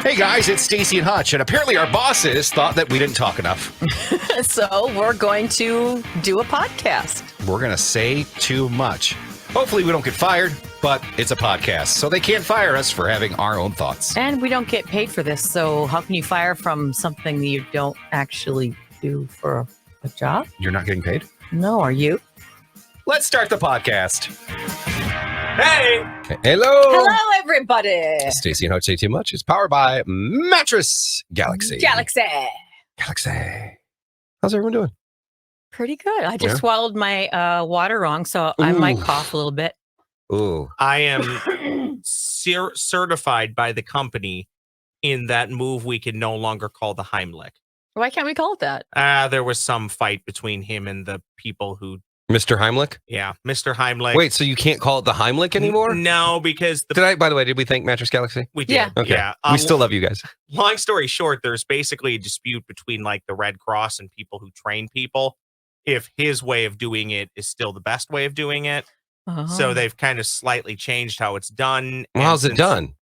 Hey guys, it's Stacy and Hutch, and apparently our bosses thought that we didn't talk enough. So we're going to do a podcast. We're going to say too much. Hopefully we don't get fired, but it's a podcast, so they can't fire us for having our own thoughts. And we don't get paid for this, so how can you fire from something that you don't actually do for a job? You're not getting paid? No, are you? Let's start the podcast. Hey! Hello! Hello, everybody! Stacy and Hutch Say Too Much is powered by Mattress Galaxy. Galaxy! How's everyone doing? Pretty good. I just swallowed my water wrong, so I might cough a little bit. Ooh. I am certified by the company in that move we can no longer call the Heimlich. Why can't we call it that? There was some fight between him and the people who... Mr. Heimlich? Yeah, Mr. Heimlich. Wait, so you can't call it the Heimlich anymore? No, because... By the way, did we thank Mattress Galaxy? We did. Yeah. Okay. Yeah. We still love you guys. Long story short, there's basically a dispute between like the Red Cross and people who train people if his way of doing it is still the best way of doing it. Oh. So they've kind of slightly changed how it's done. Well, how's it done?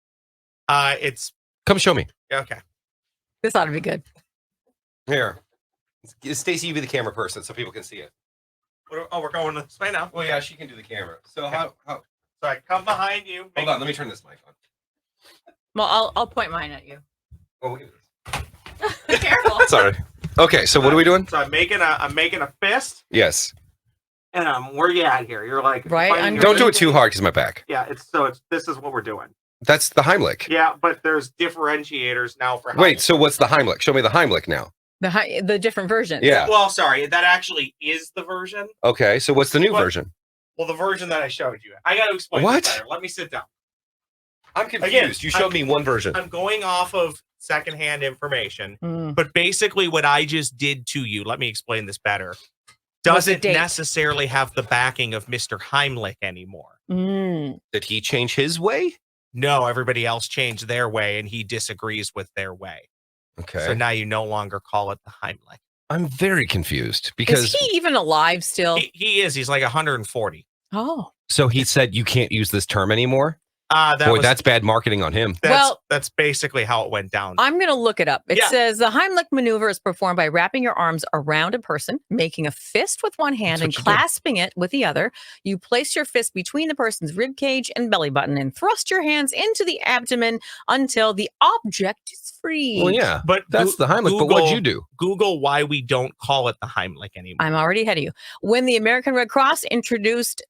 It's... Come show me. Okay. This ought to be good. Here. Stacy, you be the camera person so people can see it. Oh, we're going this way now. Well, yeah, she can do the camera. So Okay. how? So I come behind you. Hold on, let me turn this mic on. Well, I'll point mine at you. Oh, look at this. Careful. Sorry. Okay, so what are we doing? So I'm making a fist, Yes. and where you at here? You're like Right fighting under- your Don't do it leg. too hard because my back. Yeah, this is what we're doing. That's the Heimlich. Yeah, but there's differentiators now for Wait, Heimlich. so what's the Heimlich? Show me the Heimlich now. The different versions. Yeah. Well, sorry, that actually is the version. Okay, so what's the new What? version? Well, the version that I showed you. I got to explain What? this better. Let me sit down. I'm confused. Again, You showed me one version. I'm going off of secondhand information, Mm. but basically what I just did to you, let me explain this better, What's the doesn't date? necessarily have the backing of Mr. Heimlich anymore. Mm. Did he change his way? No, everybody else changed their way, and he disagrees with their way. Okay. So now you no longer call it the Heimlich. I'm very confused Is because he even alive still? He is. He's like 140. Oh. so he said you can't use this term anymore. That's bad marketing on him. That's basically how it went down. I'm going to look it up. It Yeah. says the Heimlich maneuver is performed by wrapping your arms around a person, making a fist with one hand That's and what you do. clasping it with the other. You place your fist between the person's rib cage and belly button and thrust your hands into the abdomen until the object is free. Well, yeah, But that's the Heimlich. But what'd you do? Google why we don't call it the Heimlich anymore. I'm already ahead of you. When the American Red Cross introduced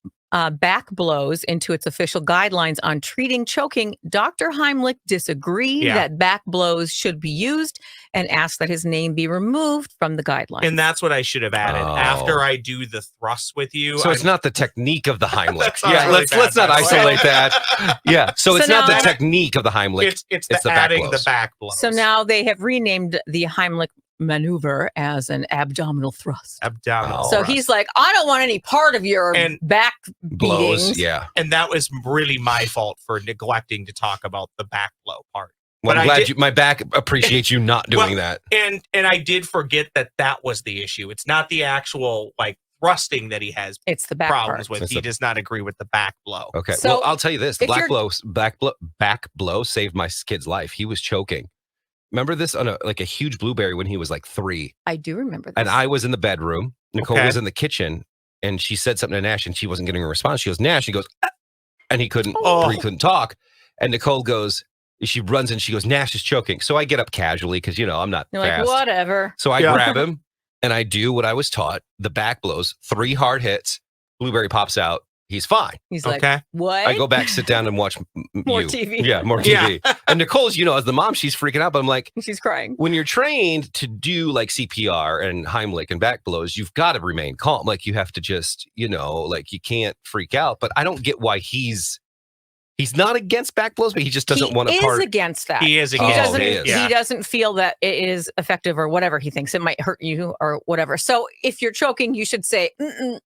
back blows into its official guidelines on treating choking, Dr. Heimlich disagreed Yeah. that back blows should be used and asked that his name be removed from the guidelines. And that's what I should have added. Oh. After I do the thrusts with you. So it's not the technique of the Heimlich. That's Yeah, really let's not bad, by the way. isolate that. Yeah, so it's So not the now- technique of the Heimlich. It's the the back adding blows. the back blows. So now they have renamed the Heimlich maneuver as an abdominal thrust. Abdominal. Oh. So right. he's like, I don't want any part of your And back Blows. beatings. Yeah. And that was really my fault for neglecting to talk about the back blow part. Well, But I'm I glad did- my back appreciates you not doing that. And I did forget that was the issue. It's not the actual like thrusting that he has It's the back problems part. with. It's He a- does not agree with the back blow. Okay. So, well, I'll tell you this: the if you're- back blow saved my kid's life. He was choking. Remember this on a huge blueberry when he was like 3, I do remember this. and I was in the bedroom. Nicole Okay. was in the kitchen, and she said something to Nash, and she wasn't getting a response. She goes, "Nash," he goes, "Ah," and he couldn't. Oh. He couldn't talk. And Nicole goes, she runs and she goes, "Nash is choking." So I get up casually because I'm not You're fast. like, whatever. So I Yeah. grab him and I do what I was taught. The back blows, 3 hard hits. Blueberry pops out. He's fine. He's like, Okay. what? I go back, sit down, and watch More you. TV. Yeah, more TV. And Nicole's, as the mom, she's freaking out. But I'm like, She's crying. when you're trained to do like CPR and Heimlich and back blows, you've got to remain calm. Like you have to just, like you can't freak out. But I don't get why he's not against back blows, but he just doesn't want to He part. is against that. He is He against doesn't. he it. is. Yeah. He doesn't feel that it is effective or whatever. He thinks it might hurt you or whatever. So if you're choking, you should say,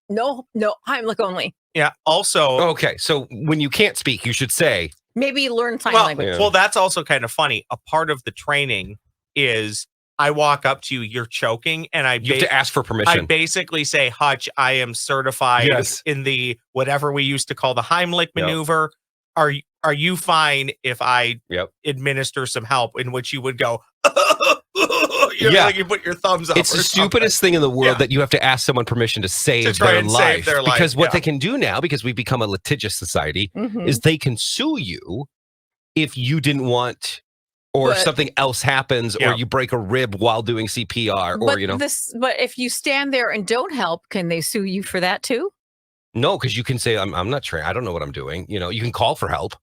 no, Heimlich only. Yeah. Also, Okay, so when you can't speak, you should say, Maybe learn sign well, language. Yeah. well, that's also kind of funny. A part of the training is I walk up to you, you're choking, and you have to ask for I permission. basically say, Hutch, I am certified Yes. in the whatever we used to call the Heimlich Yep. maneuver. Are are you fine if I Yep. administer some help? In which you would go, Yeah. like you put your thumbs up. It's or the something. stupidest thing in the world Yeah. that you have to ask someone permission to save, To try their, and life. save their life, Because what yeah. they can do now, because we've become a litigious society, Mhm. is they can sue you if you didn't want, or But- something else happens, Yeah. or you break a rib while doing CPR, or But if you stand there and don't help, can they sue you for that too? No, because you can say, I'm not trained. I don't know what I'm doing. You can call for help.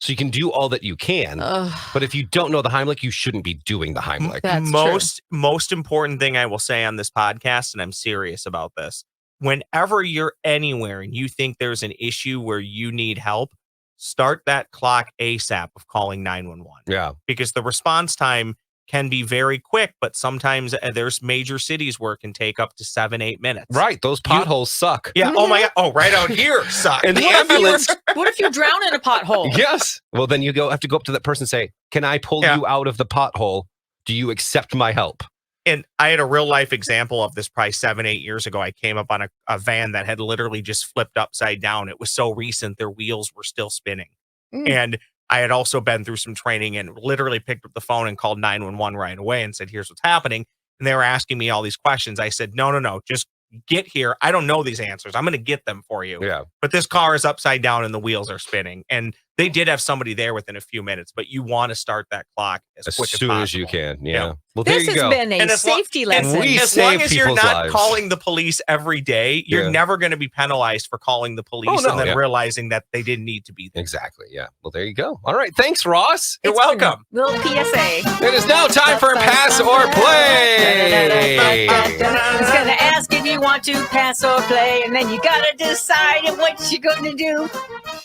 So you can do all that you can. Ugh, But if you don't know the Heimlich, you shouldn't be doing the Heimlich. That's most important thing I will say on this podcast, and I'm serious about this. Whenever you're anywhere and you think there's an issue where you need help, start that clock ASAP of calling 911 Yeah. because the response time can be very quick, but sometimes there's major cities where it can take up to 7-8 minutes. Right. Those potholes suck. Yeah. Oh my God. Oh, right out here sucks. And the What if you- ambulance. what if you drown in a pothole? Yes. Well, then you have to go up to that person and say, can I pull Yeah. you out of the pothole? Do you accept my help? And I had a real life example of this probably 7-8 years ago. I came up on a van that had literally just flipped upside down. It was so recent, their wheels were still spinning. Mm. And I had also been through some training and literally picked up the phone and called 911 right away and said, here's what's happening. And they were asking me all these questions. I said, no, just get here. I don't know these answers. I'm going to get them for you. Yeah. But this car is upside down and the wheels are spinning. And they did have somebody there within a few minutes, but you want to start that clock as quick soon as you possible. can. Yeah. Yeah. Well, there This you has go. been a And as long- safety and lesson. we As long save as you're people's not lives. calling the police every day, you're Yeah. never going to be penalized for calling the police Oh, no, and then yeah. realizing that they didn't need to be there. Exactly. Yeah. Well, there you go. All right. Thanks, Ross. You're It's been a welcome. Little PSA. It is now time for Pass or Play. It's gonna ask if you want to pass or play, and then you gotta decide what you're gonna do.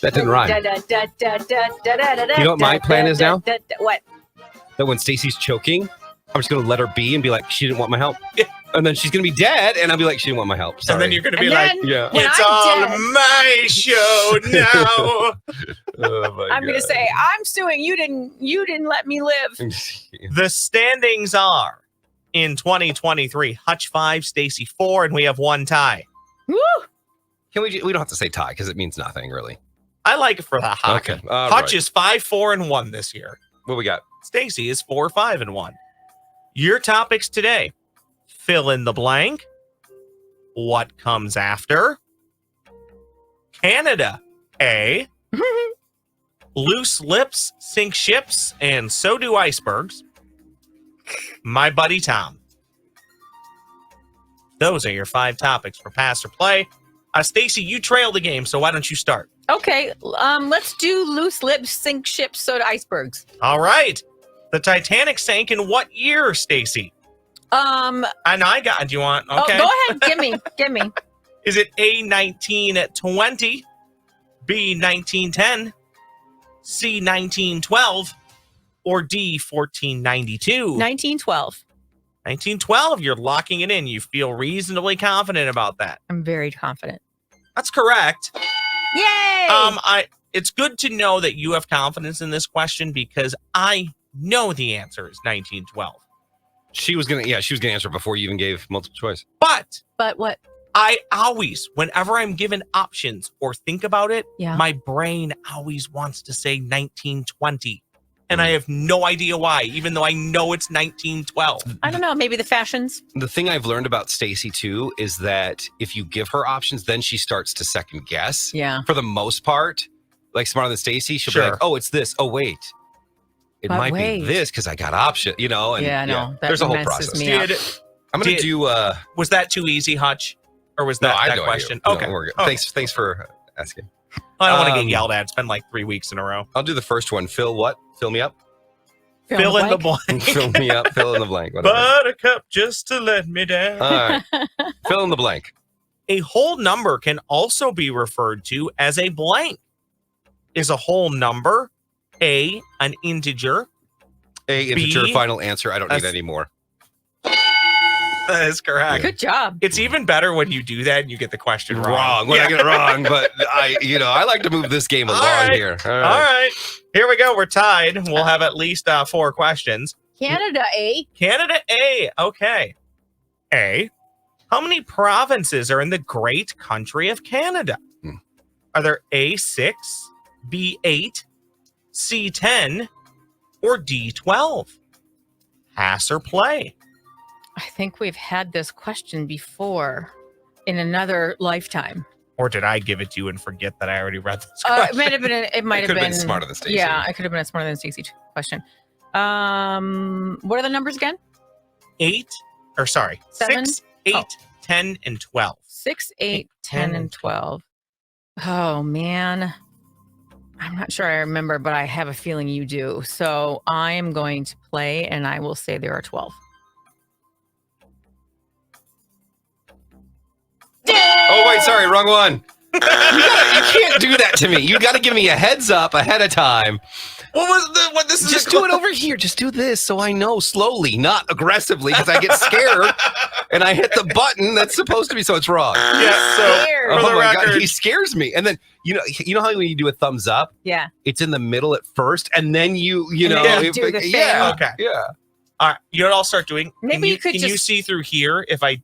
That didn't rhyme. You know what my plan is now? What? That when Stacy's choking, I'm just going to let her be and be like, she didn't want my help. Yeah. And then she's going to be dead, and I'll be like, she didn't want my help. Sorry. And then you're going to be And like, then yeah. when it's I'm all dead- my show now. Oh, my I'm gonna God. say I'm suing. You didn't let me live. The standings are in 2023, Hutch 5, Stacy 4, and we have one tie. Woo! Can we don't have to say tie because it means nothing, really. I like it for the hockey. Okay. All Hutch right. is 5-4-1 this year. What we got? Stacy is 4-5-1. Your topics today: fill in the blank, what comes after, Canada A, loose lips sink ships, and so do icebergs, my buddy Tom. Those are your 5 topics for pass or play. Stacy, you trail the game, so why don't you start? Okay, let's do loose lips, sink ships, soda icebergs. All right. The Titanic sank in what year, Stacy? Um, And I got. Do you want? Okay. Oh, go ahead, give me. Is it A 1920, B 1910, C 1912, or D 1492? 1912. 1912. You're locking it in. You feel reasonably confident about that. I'm very confident. That's correct. Yay! It's good to know that you have confidence in this question because I know the answer is 1912. She was going to answer before you even gave multiple choice. But But what? I always, whenever I'm given options or think about it, Yeah. my brain always wants to say 1920. And I have no idea why, even though I know it's 1912. I don't know. Maybe the fashions. The thing I've learned about Stacy too is that if you give her options, then she starts to second guess. Yeah. For the most part, like Smarter Than Stacy, she'll be Sure. like, "Oh, it's this. Oh, wait, it But might wait. be this because I got option." And Yeah, I know. That there's a whole messes process. me up. Did, I'm gonna Did- do. was that too easy, Hutch? Or was No, that, I that know question? No, Okay. we're good. Okay. Thanks for asking. I don't want to get Um, yelled at. It's been like 3 weeks in a row. I'll do the first one. Fill what? Fill me up. Fill in the blank. Fill me up. Fill in the blank. Whatever. Buttercup just to let me down. All right. Fill in the blank. A whole number can also be referred to as a blank. Is a whole number A, an integer? A integer. B, Final answer. I don't need a- any more. That is correct. Good job. It's even better when you do that and you get the question wrong. Wrong. When I get it wrong, but I like to move this game along right. here. All All right. right. Here we go. We're tied. We'll have at least 4 questions. Canada, eh? Canada A. Okay. A. How many provinces are in the great country of Canada? Hmm. Are there A6, B8, C10, or D12? Pass or play? I think we've had this question before in another lifetime. Or did I give it to you and forget that I already read this question? It might have been. It might have Could've been been smarter than Stacey. Yeah, it could have been a smarter than Stacey question. What are the numbers again? 7? 6, 8, 10, and 12. 6, 8, 10, and 12. Oh man, I'm not sure I remember, but I have a feeling you do. So I am going to play, and I will say there are 12. Oh, wait, sorry, wrong one. You can't do that to me. You got to give me a heads up ahead of time. This is Just do it over here. Just do this so I know slowly, not aggressively, because I get scared and I hit the button that's supposed to be, so it's wrong. Yeah, so Scared. Oh for the my God, record, he scares me. And then you know how when you do a thumbs up, Yeah. it's in the middle at first, and then you And know, then you do the thing. yeah, Okay. yeah. all right, you know what I'll start doing? Maybe you could can you just- see through here if I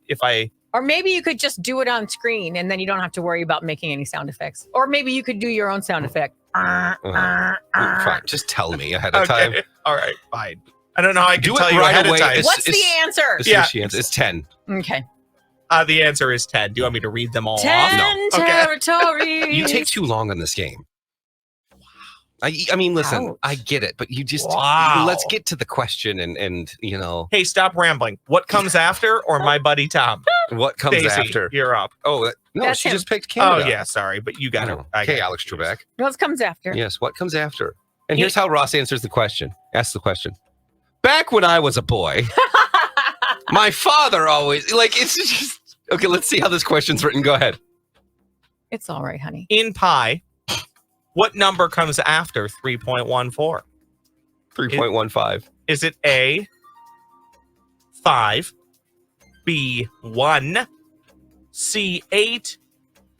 Or maybe you could just do it on screen, and then you don't have to worry about making any sound effects. Or maybe you could do your own sound effect. Fine, just tell me ahead of time. okay. All right, fine. I don't know how I can Do it tell you right ahead away. of time. It's- What's the answer? This Yeah. is the answer. It's 10. Okay. The answer is 10. Do you want me to read them all 10 off? No. Okay. territories. You take too long on this game. I mean, listen, Ouch. I get it, but you just Wow. let's get to the question and you know Hey, stop rambling. What comes after, or my buddy Tom? what comes Stacey, after. you're up. Oh no, That's she him. just picked Canada. Oh yeah, sorry, but you got it. Oh, I okay, got Alex it. Trebek. What comes after? Yes, what comes after? And here's how Ross answers the question. Asks the question. Back when I was a boy, my father always it's just okay. Let's see how this question's written. Go ahead. It's all right, honey. In pi, what number comes after 3.14? 3.15. Is it A, 5, B, 1, C, 8,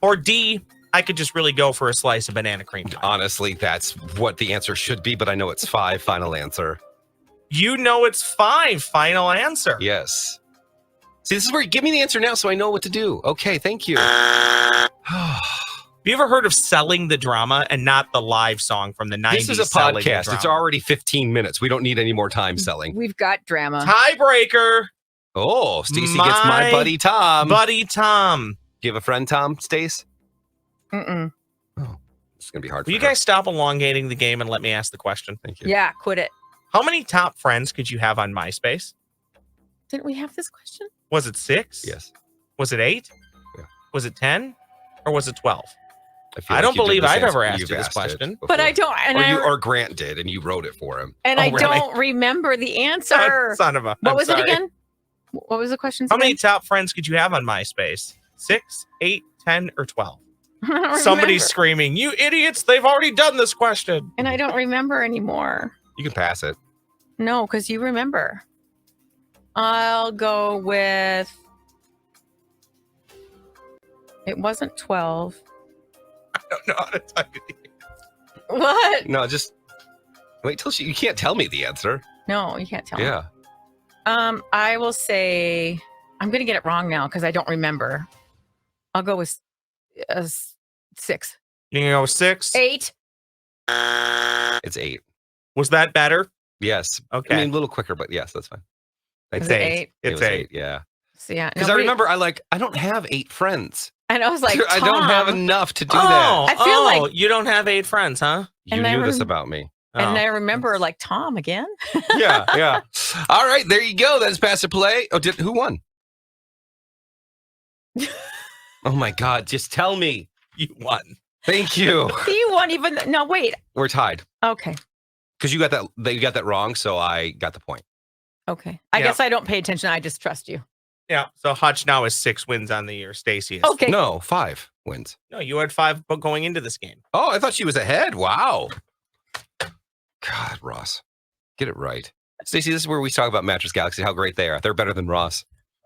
or D, I could just really go for a slice of banana cream pie? Honestly, that's what the answer should be, but I know it's 5. Final answer. You know it's 5. Final answer. Yes. See, this is where you give me the answer now so I know what to do. Okay, thank you. Have you ever heard of Selling the Drama and not the live song from the 90s? This is a Selling the podcast. It's Drama? already 15 minutes. We don't need any more time selling. We've got drama. Tiebreaker, Oh, Stacey gets my My buddy Tom. buddy Tom. Do you have a friend, Tom, Stace? Mm-mm. It's going to be hard Will for you her. guys stop elongating the game and let me ask the question? Thank you. Yeah, quit it. How many top friends could you have on MySpace? Didn't we have this question? Was it 6? Yes. Was it 8? Yeah. Was it 10? Or was it 12? feel I don't you did believe this I've answer. ever asked You've you this asked it question. But I before. don't. And Or Grant did, and you wrote it for him. and Oh, I really? don't remember the answer. Son of a. What I'm was sorry. it again? What was the question? How many top friends could you have on MySpace? 6, 8, 10, or 12? Somebody's screaming, "You idiots! They've already done this question." And I don't remember anymore. You can pass it. No, because you remember. I'll go with. It wasn't 12. I don't know how to type it. What? No, just wait till you can't tell me the answer. No, you can't tell me. Yeah. I will say I'm gonna get it wrong now because I don't remember. I'll go with 6. You can go with 6. 8. It's 8. Was that better? Yes. Okay. I mean, a little quicker, but yes, that's fine. It's Was it 8. 8? It It's was 8. Yeah. So yeah, Because I remember I don't have 8 friends. and I was like, I don't have Tom. enough to do Oh, that. I feel like- you don't have 8 friends, huh? You and I knew this rem- about me. And Oh. I remember like Tom again. Yeah, yeah. All right, there you go. That's pass or play. Oh, who won? Oh my God! Just tell me. You won. Thank you. You won't even. No, wait. We're tied Okay. because you got that. You got that wrong, so I got the point. Okay. I Yeah. guess I don't pay attention. I just trust you. Yeah. So Hutch now has 6 wins on the year. Stacey is. Okay. No, 5 wins. No, you had 5 going into this game. Oh, I thought she was ahead. Wow. God, Ross, get it right. Stacey, this is where we talk about Mattress Galaxy, how great they are. They're better than Ross.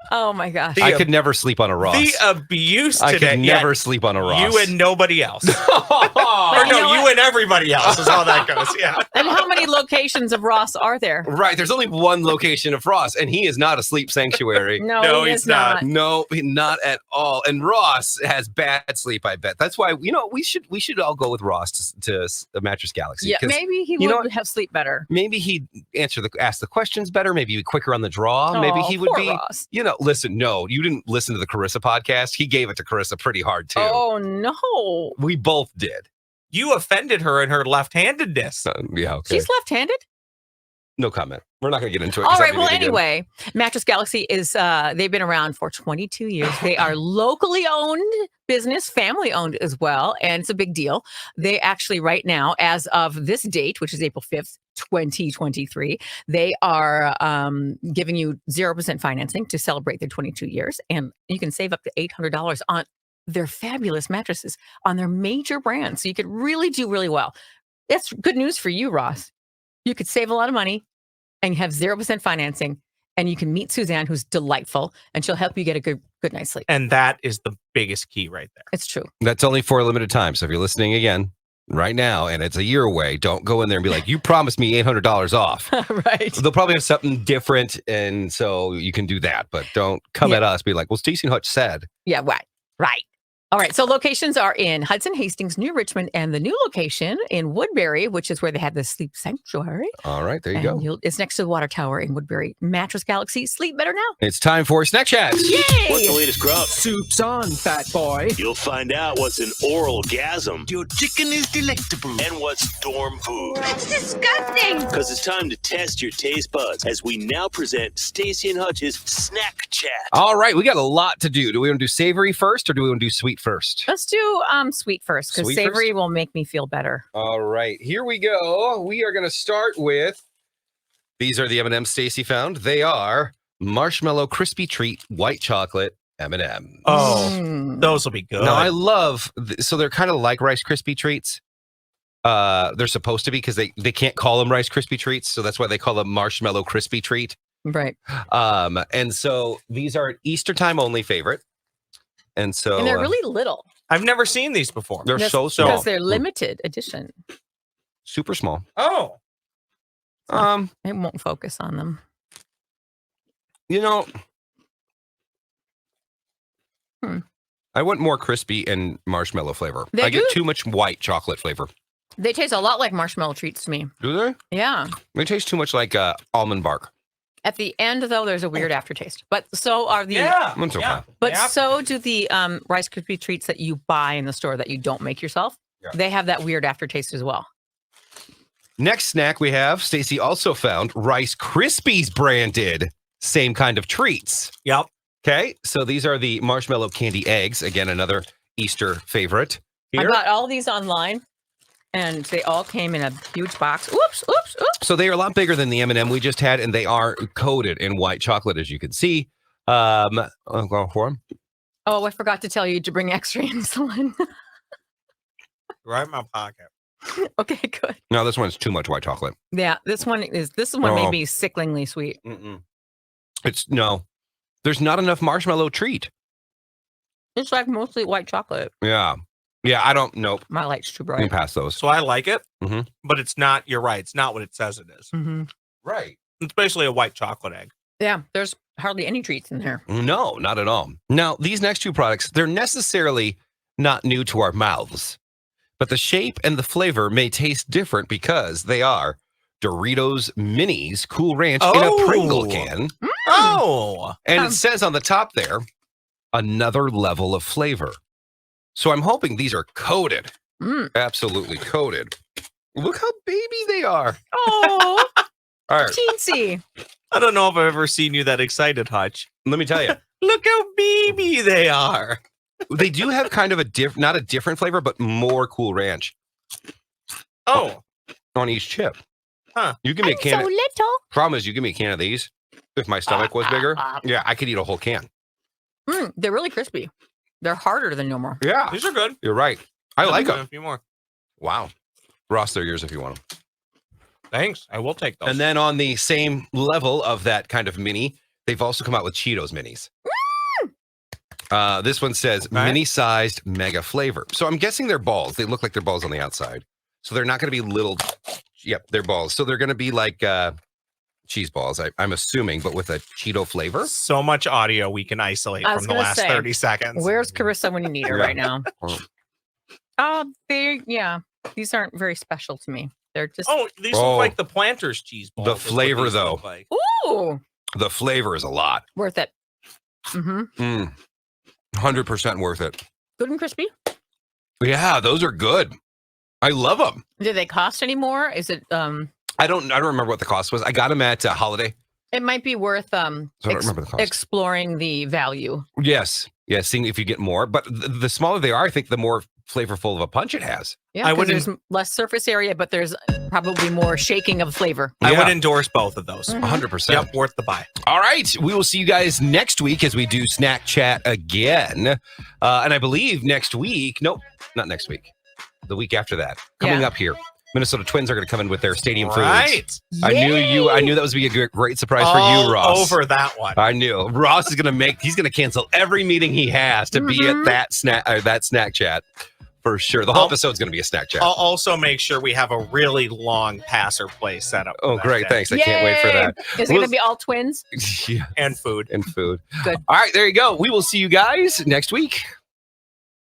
Oh my gosh. The I could never sleep on a Ross. The abuse I today. could Yeah, never sleep on a Ross. you and nobody else. Oh, Or you know no, you what? and everybody else is how that goes. Yeah. And how many locations of Ross are there? right. There's only one location of Ross, and he is not a sleep sanctuary. No, he he's is not. No, not at all. And Ross has bad sleep, I bet. That's why, we should all go with Ross to Mattress Galaxy. Yeah, 'cause maybe he you know would what? have sleep better. maybe he'd ask the questions better. Maybe he'd be quicker on the draw. Maybe he would poor be, Ross. listen, no, you didn't listen to the Carissa podcast. He gave it to Carissa pretty hard, too. Oh no, We both did. You offended her in her left-handedness. Yeah, okay. she's left-handed. No comment. We're not going to get into it. All 'cause right. that'd Well, be again. anyway, Mattress Galaxy is they've been around for 22 years. They are locally owned business, family owned as well, and it's a big deal. They actually right now, as of this date, which is April 5th, 2023, they are giving you 0% financing to celebrate their 22 years, and you can save up to $800 on their fabulous mattresses on their major brands. So you could really do really well. That's good news for you, Ross. You could save a lot of money and you have 0% financing, and you can meet Suzanne, who's delightful, and she'll help you get a good night's sleep. And that is the biggest key right there. It's true. That's only for a limited time. So if you're listening again right now and it's a year away, don't go in there and be like, you promised me $800 off. Right. They'll probably have something different. And so you can do that. But don't come at us, be like, well, Stacey and Hutch said. Yeah, right. All right. So locations are in Hudson, Hastings, New Richmond, and the new location in Woodbury, which is where they have the sleep sanctuary. All right, there you go. It's next to the water tower in Woodbury. Mattress Galaxy, sleep better now. It's time for Snack Chats. Yay! What's the latest grub? Soup's on, fat boy. You'll find out what's an oral gasm Your chicken is delectable. and what's dorm food. That's disgusting. Because it's time to test your taste buds as we now present Stacey and Hutch's Snack Chat. All right, we got a lot to do. Do we want to do savory first or do we want to do sweet first? Let's do sweet first, because Sweet savory first? will make me feel better. All right, here we go. We are going to start with, these are the M&Ms Stacey found. They are Marshmallow Crispy Treat White Chocolate M&M. Oh, Mm. those will be good. Now I love, so they're kind of like Rice Krispie treats. They're supposed to be because they can't call them Rice Krispie treats, so that's why they call them Marshmallow Crispy Treat. Right. And so these are an Easter time only favorite, and so And they're really little. I've never seen these before. they're That's so small, because they're limited edition. super small. Oh, It won't focus on them. You know, Hmm. I want more crispy and marshmallow flavor. They I get do- too much white chocolate flavor. They taste a lot like marshmallow treats to me. Do they? Yeah. They taste too much like almond bark. At the end, though, there's a weird aftertaste. But so are the. yeah. That's okay. But Yeah. so do the Rice Krispie treats that you buy in the store that you don't make yourself. Yeah. They have that weird aftertaste as well. Next snack we have, Stacey also found Rice Krispies branded, same kind of treats. Yep. Okay, so these are the marshmallow candy eggs. Again, another Easter favorite. I Here. got all these online, and they all came in a huge box. Oops. So they are a lot bigger than the M&M we just had, and they are coated in white chocolate, as you can see. I'll go for 'em. Oh, I forgot to tell you to bring extra insulin. Right in my pocket. Okay, good. No, this one's too much white chocolate. Yeah, this one Oh. may be sicklingly sweet. No, there's not enough marshmallow treat. It's like mostly white chocolate. Yeah, I don't. Nope. My light's too We can bright. pass those. So I like it, Mhm. but it's not. You're right. It's not what it says it is. Hmm. Right. It's basically a white chocolate egg. Yeah, there's hardly any treats in there. No, not at all. Now, these next two products, they're necessarily not new to our mouths, but the shape and the flavor may taste different because they are Doritos Minis Cool Ranch in a Pringle Oh. can. Oh, And it says on the top there, another level of flavor. So I'm hoping these are coated, Mm. absolutely coated. Look how baby they are. Oh, All right, teensy. I don't know if I've ever seen you that excited, Hutch. let me tell you. Look how baby they are. They do have kind of not a different flavor, but more Cool Ranch Oh, on each chip. Huh. You give me a I'm can. so little. Problem is, you give me a can of these. If my stomach was bigger, yeah, I could eat a whole can. They're really crispy. They're harder than normal. Yeah, these are good. you're right. I like A them. few more. Wow. Ross, they're yours if you want them. Thanks. I will take those. And then on the same level of that kind of mini, they've also come out with Cheetos minis. This one says mini-sized mega flavor. So I'm guessing they're balls. They look like they're balls on the outside. So they're not going to be little. Yep, they're balls. So they're going to be like cheese balls, I'm assuming, but with a Cheeto flavor. So much audio we can isolate from the last 30 seconds. Where's Carissa when you need her right now? These aren't very special to me. They're just these look like the Planters cheese balls. The flavor, though. Like. Ooh, the flavor is a lot. Worth it. 100% worth it. Good and crispy. Yeah, those are good. I love them. Do they cost any more? Is it I don't remember what the cost was. I got them at Holiday. It might be worth So I don't remember the cost. exploring the value. Yes, seeing if you get more. But the smaller they are, I think the more flavorful of a punch it has. Yeah, because there's less surface area, but there's probably more shaking of flavor. I would endorse both of those. 100%. Yep, worth the buy. All right. We will see you guys next week as we do Snack Chat again. And I believe next week, nope, not next week. The week after that. Coming up here. Minnesota Twins are going to come in with their stadium foods. I knew that was going to be a great surprise for you, Ross. Over that one. I knew. Ross is going to cancel every meeting he has to be at that snack chat for sure. The whole episode's going to be a snack chat. I'll also make sure we have a really long passer play set up. Oh, great. Thanks. I can't wait for that. Is it going to be all twins? Yeah. And food. Good. All right. There you go. We will see you guys next week.